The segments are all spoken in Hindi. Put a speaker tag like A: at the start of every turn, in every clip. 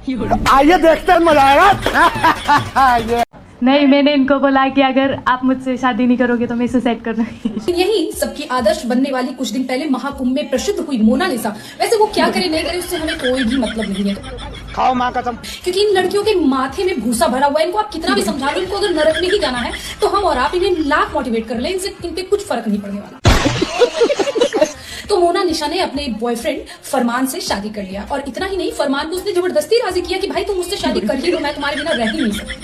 A: आइए देखते हैं, मजा आएगा।
B: नहीं, मैंने इनको बोला कि अगर आप मुझसे शादी नहीं करोगे तो मैं सुसाइड करना।
C: यही सबकी आदर्श बनने वाली कुछ दिन पहले महाकुंभ में प्रसिद्ध हुई मोनालिसा, वैसे वो क्या करे नहीं करे उससे हमें कोई भी मतलब नहीं है।
A: खाओ माँ कसम।
C: क्योंकि इन लड़कियों के माथे में भूसा भरा हुआ है, इनको आप कितना भी समझा लो, इनको अगर नरक में ही जाना है तो हम और आप इन्हें लाख मोटिवेट कर ले, इनसे इन पे कुछ फर्क नहीं पड़ने वाला। तो मोनालिसा ने अपने बॉयफ्रेंड फरमान से शादी कर लिया, और इतना ही नहीं, फरमान को उसने जबरदस्ती राजी किया कि भाई तुम मुझसे शादी कर ही लो, मैं तुम्हारे बिना रह ही नहीं सकती।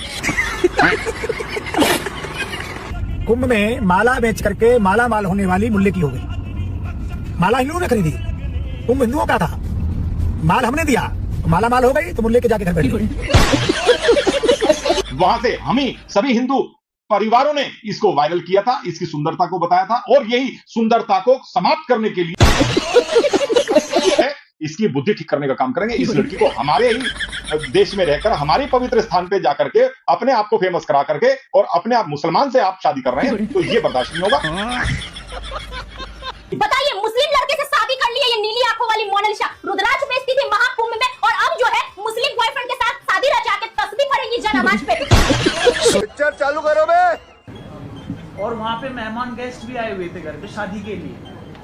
A: कुंभ में माला बेच करके माला माल होने वाली मुल्ले की हो गई। माला हिंदुओं ने खरीदी, कुंभ हिंदुओं का था, माल हमने दिया, माला माल हो गई तो मुल्ले के जाके घर बैठ गई।
D: वहां से हमें सभी हिंदू परिवारों ने इसको वायरल किया था, इसकी सुंदरता को बताया था, और यही सुंदरता को समाप्त करने के लिए इसकी बुद्धि ठीक करने का काम करेंगे। इस लड़की को हमारे ही देश में रहकर हमारे पवित्र स्थान पे जाकर के अपने आप को फेमस करा करके और अपने आप मुसलमान से आप शादी कर रहे हैं, तो ये बर्दाश्त नहीं होगा।
E: बताइए, मुस्लिम लड़के से शादी कर ली है ये नीली आंखों वाली मोनालिसा, रुद्राक्ष बेचती थी महाकुंभ में, और अब जो है मुस्लिम बॉयफ्रेंड के साथ शादी रचा के तस्बीह पढ़ेगी जनमाज पे।
A: पिक्चर चालू करो बे।
F: और वहाँ पे मेहमान गेस्ट भी आए हुए थे घर पे शादी के लिए,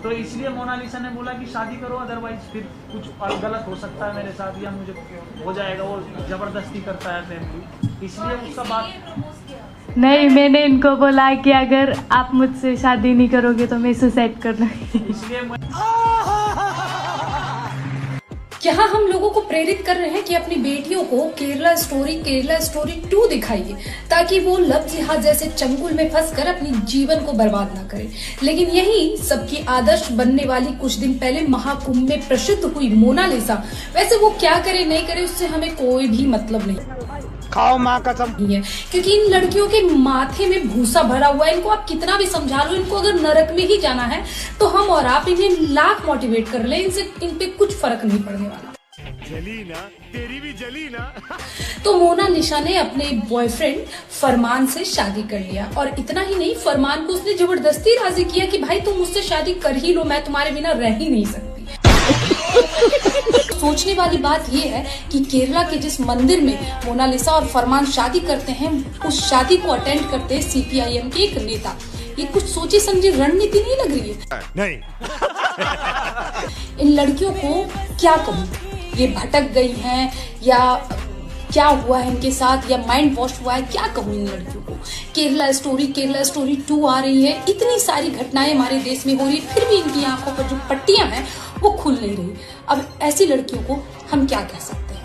F: तो इसलिए मोनालिसा ने बोला कि शादी करो, अदरवाइज फिर कुछ और गलत हो सकता है मेरे साथ, या मुझे हो जाएगा, वो जबरदस्ती करता है फैमिली, इसलिए उसका बात।
B: नहीं, मैंने इनको बोला कि अगर आप मुझसे शादी नहीं करोगे तो मैं सुसाइड करना।
F: इसलिए
C: क्या हम लोगों को प्रेरित कर रहे हैं कि अपनी बेटियों को केरला स्टोरी 2 दिखाइए, ताकि वो लव जिहाद जैसे चंगुल में फंसकर अपनी जीवन को बर्बाद ना करें। लेकिन यही सबकी आदर्श बनने वाली कुछ दिन पहले महाकुंभ में प्रसिद्ध हुई मोनालिसा, वैसे वो क्या करे नहीं करे उससे हमें कोई भी मतलब नहीं।
A: खाओ माँ कसम।
C: है क्योंकि इन लड़कियों के माथे में भूसा भरा हुआ है, इनको आप कितना भी समझा लो, इनको अगर नरक में ही जाना है तो हम और आप इन्हें लाख मोटिवेट कर ले, इनसे इन पे कुछ फर्क नहीं पड़ने वाला।
A: जली ना, तेरी भी जली ना।
C: तो मोनालिसा ने अपने बॉयफ्रेंड फरमान से शादी कर लिया, और इतना ही नहीं, फरमान को उसने जबरदस्ती राजी किया कि भाई तुम मुझसे शादी कर ही लो, मैं तुम्हारे बिना रह ही नहीं सकती। सोचने वाली बात यह है कि केरला के जिस मंदिर में मोनालिसा और फरमान शादी करते हैं, उस शादी को अटेंड करते हैं सीपीआईएम के एक नेता। ये कुछ सोची समझी रणनीति नहीं लग रही है?
A: नहीं।
C: इन लड़कियों को क्या कहूँ, ये भटक गई हैं या क्या हुआ है इनके साथ, या माइंड वॉश हुआ है, क्या कहूँ इन लड़कियों को। केरला स्टोरी 2 आ रही है, इतनी सारी घटनाएं हमारे देश में हो रही है, फिर भी इनकी आंखों पर जो पट्टियां हैं वो खुल नहीं रही। अब ऐसी लड़कियों को हम क्या कह सकते हैं?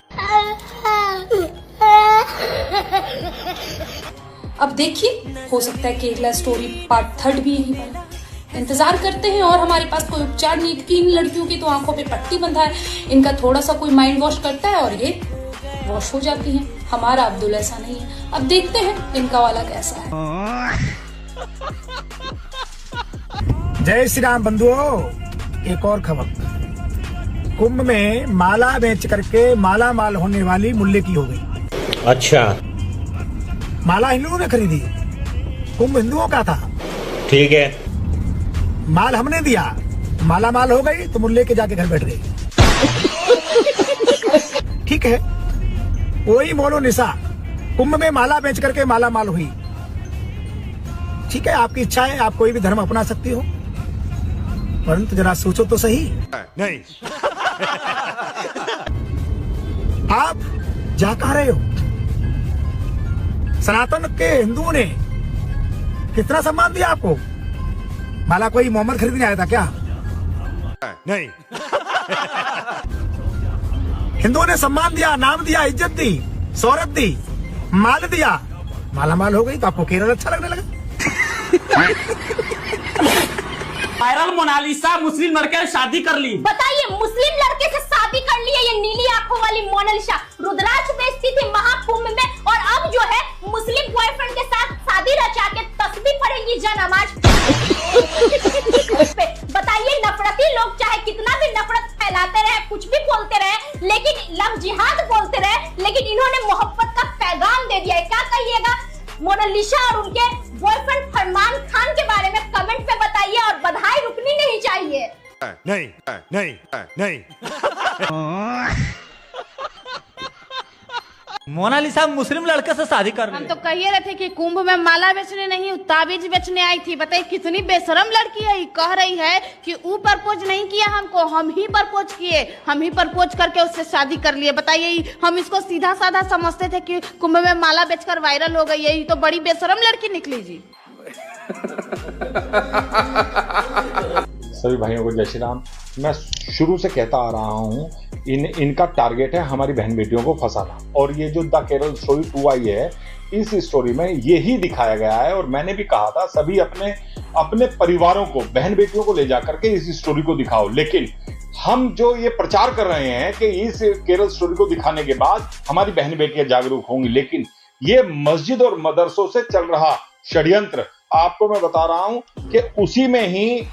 C: अब देखिए, हो सकता है केरला स्टोरी पार्ट 3 भी यहीं पर। इंतजार करते हैं, और हमारे पास कोई उपचार नहीं, क्योंकि इन लड़कियों की तो आंखों पे पट्टी बंधा है, इनका थोड़ा सा कोई माइंड वॉश करता है और ये वॉश हो जाती हैं। हमारा अब्दुल ऐसा नहीं है। अब देखते हैं इनका वाला कैसा है।
A: जय श्री राम बंधुओं, एक और खबर। कुंभ में माला बेच करके माला माल होने वाली मुल्ले की हो गई।
G: अच्छा,
A: माला हिंदुओं ने खरीदी, कुंभ हिंदुओं का था,
G: ठीक है,
A: माल हमने दिया, माला माल हो गई तो मुल्ले के जाके घर बैठ गई। ठीक है, वही मोनालिसा कुंभ में माला बेच करके माला माल हुई। ठीक है, आपकी इच्छा है, आप कोई भी धर्म अपना सकती हो, परंतु जरा सोचो तो सही। नहीं। आप जा कहाँ रहे हो? सनातन के हिंदुओं ने कितना सम्मान दिया आपको? माला कोई मोहम्मद खरीदने आया था क्या? नहीं। हिंदुओं ने सम्मान दिया, नाम दिया, इज्जत दी, शोहरत दी, माल दिया, माला माल हो गई तो आपको केरल अच्छा लगने लगा।
H: वायरल मोनालिसा मुस्लिम लड़के से शादी कर ली।
E: बताइए, मुस्लिम लड़के से शादी कर ली है ये नीली आंखों वाली मोनालिसा, रुद्राक्ष बेचती थी महाकुंभ में, और अब जो है मुस्लिम बॉयफ्रेंड के साथ शादी रचा के तस्बीह पढ़ेगी जनमाज पे। बताइए, नफरती लोग चाहे कितना भी नफरत फैलाते रहे, कुछ भी बोलते रहे, लेकिन लव जिहाद बोलते रहे, लेकिन इन्होंने मोहब्बत का पैगाम दे दिया है। क्या कहिएगा मोनालिसा और उनके बॉयफ्रेंड फरमान खान के बारे में कमेंट पे बताइए, और बधाई रुकनी नहीं चाहिए।
A: नहीं।
G: मोनालिसा मुस्लिम लड़के से शादी कर
I: हम तो कहिए रहे थे कि कुंभ में माला बेचने नहीं ताबीज बेचने आई थी। बताइए कितनी बेशरम लड़की है। कह रही है कि वो प्रपोज नहीं किया हमको, हम ही प्रपोज किए, हम ही प्रपोज करके उससे शादी कर लिए। बताइए हम इसको सीधा साधा समझते थे कि कुंभ में माला बेचकर वायरल हो गई है। ये तो बड़ी बेशरम लड़की निकली जी।
D: सभी भाइयों को जय श्री राम। मैं शुरू से कहता आ रहा हूँ इनका टारगेट है हमारी बहन बेटियों को फंसाना, और ये जो द केरल स्टोरी 2 आई है इस स्टोरी में यही दिखाया गया है। और मैंने भी कहा था सभी अपने अपने परिवारों को, बहन बेटियों को ले जा करके इस स्टोरी को दिखाओ। लेकिन हम जो ये प्रचार कर रहे हैं कि इस केरल स्टोरी को दिखाने के बाद हमारी बहन बेटियां जागरूक होंगी, लेकिन ये मस्जिद और मदरसों से चल रहा षड्यंत्र आपको मैं बता रहा हूं कि उसी में ही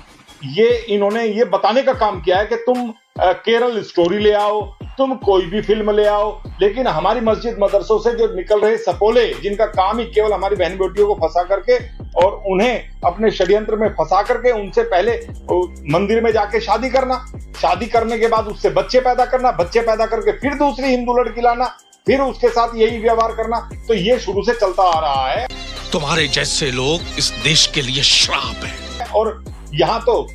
D: ये इन्होंने ये बताने का काम किया है कि तुम केरल स्टोरी ले आओ, तुम कोई भी फिल्म ले आओ, लेकिन हमारी मस्जिद मदरसों से जो निकल रहे सपोले जिनका काम ही केवल हमारी बहन बेटियों को फंसा करके और उन्हें अपने षड्यंत्र में फंसा करके उनसे पहले मंदिर में जाके शादी करना, शादी करने के बाद उससे बच्चे पैदा करना, बच्चे पैदा करके फिर दूसरी हिंदू लड़की लाना, फिर उसके साथ यही व्यवहार करना, तो ये शुरू से चलता आ रहा है।
J: तुम्हारे जैसे लोग इस देश के लिए श्राप है।
D: और यहाँ तो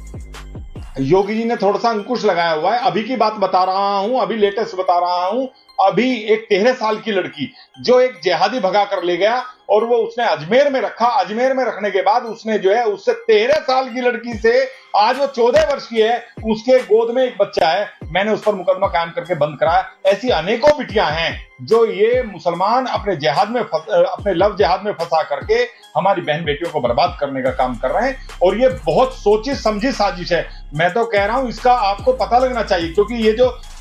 D: योगी जी ने थोड़ा सा अंकुश लगाया हुआ है। अभी की बात बता रहा हूं, अभी लेटेस्ट बता रहा हूं। अभी एक 13 साल की लड़की जो एक जिहादी भगा कर ले गया और वो उसने अजमेर में रखा। अजमेर में रखने के बाद उसने जो है उससे 13 साल की लड़की से आज वो 14 वर्ष की है, उसके गोद में एक बच्चा है। मैंने उस पर मुकदमा कायम करके बंद कराया। ऐसी अनेकों बिटियां हैं जो ये मुसलमान अपने जिहाद में अपने लव जिहाद में फंसा करके हमारी बहन बेटियों को बर्बाद करने का काम कर रहे हैं। और ये बहुत सोची समझी साजिश है। मैं तो कह रहा हूं इसका आपको पता लगना चाहिए, क्योंकि ये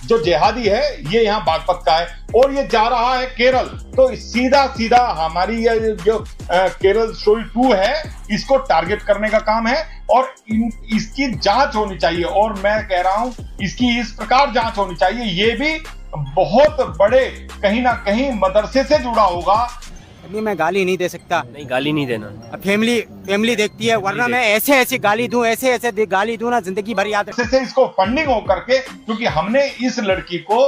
D: जो जिहादी है ये यहाँ बागपत का है और ये जा रहा है केरल। तो सीधा सीधा हमारी ये जो केरल स्टोरी 2 है इसको टारगेट करने का काम है और इसकी जांच होनी चाहिए। और मैं कह रहा हूं इसकी इस प्रकार जांच होनी चाहिए। ये भी बहुत बड़े कहीं ना कहीं मदरसे से जुड़ा होगा।
K: नहीं, मैं गाली नहीं दे सकता।
L: नहीं, गाली नहीं देना।
K: फैमिली देखती है, वरना मैं ऐसे गाली दूं, ऐसे गाली दूं ना जिंदगी भर याद
D: से इसको फंडिंग हो करके, क्योंकि हमने इस लड़की को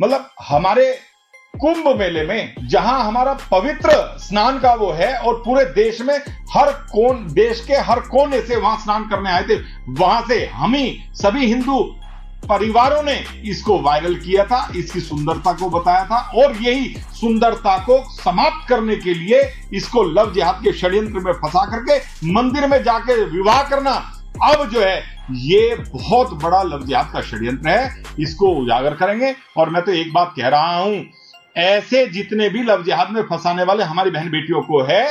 D: मतलब हमारे कुंभ मेले में जहां हमारा पवित्र स्नान का वो है और पूरे देश में देश के हर कोने से वहां स्नान करने आए थे, वहां से हम ही सभी हिंदू परिवारों ने इसको वायरल किया था, इसकी सुंदरता को बताया था और यही सुंदरता को समाप्त करने के लिए इसको लव जिहाद के षड्यंत्र में फंसा करके मंदिर में जाके विवाह करना अब जो है ये बहुत बड़ा लव जिहाद का षड्यंत्र है। इसको उजागर करेंगे। और मैं तो एक बात कह रहा हूं, ऐसे जितने भी लव जिहाद में फंसाने वाले हमारी बहन बेटियों को है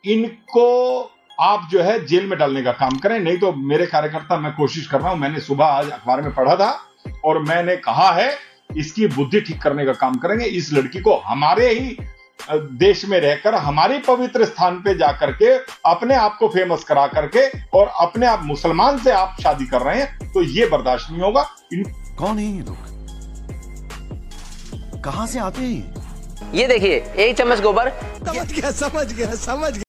D: इनको आप जो है जेल में डालने का काम करें। नहीं तो मेरे कार्यकर्ता, मैं कोशिश कर रहा हूं, मैंने सुबह आज अखबार में पढ़ा था और मैंने कहा है इसकी बुद्धि ठीक करने का काम करेंगे। इस लड़की को हमारे ही देश में रहकर हमारे पवित्र स्थान पे जाकर के अपने आप को फेमस करा करके और अपने आप मुसलमान से आप शादी कर रहे हैं, तो ये बर्दाश्त नहीं होगा।
J: कौन है ये लोग, कहां से आते हैं?
L: ये देखिए 1 चम्मच गोबर।
J: समझ गया